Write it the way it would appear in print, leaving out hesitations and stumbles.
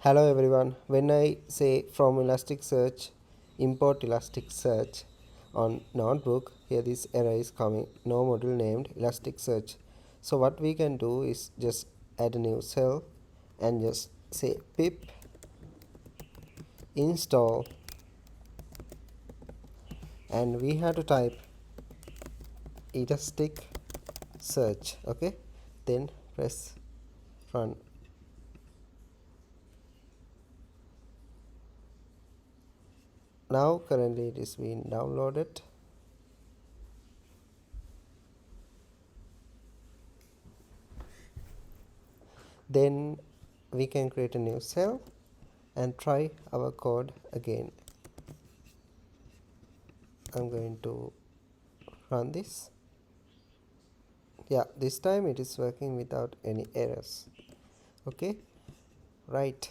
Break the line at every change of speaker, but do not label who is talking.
Hello everyone. When I say from Elasticsearch, import Elasticsearch on notebook, here this error is coming. No module named Elasticsearch. So what we can do is just add a new cell and just say pip install, and we have to type Elasticsearch. Okay, then press run. Now currently it is being downloaded. Then we can create a new cell and try our code again. I'm going to run this. Yeah, this time it is working without any errors. Okay, right.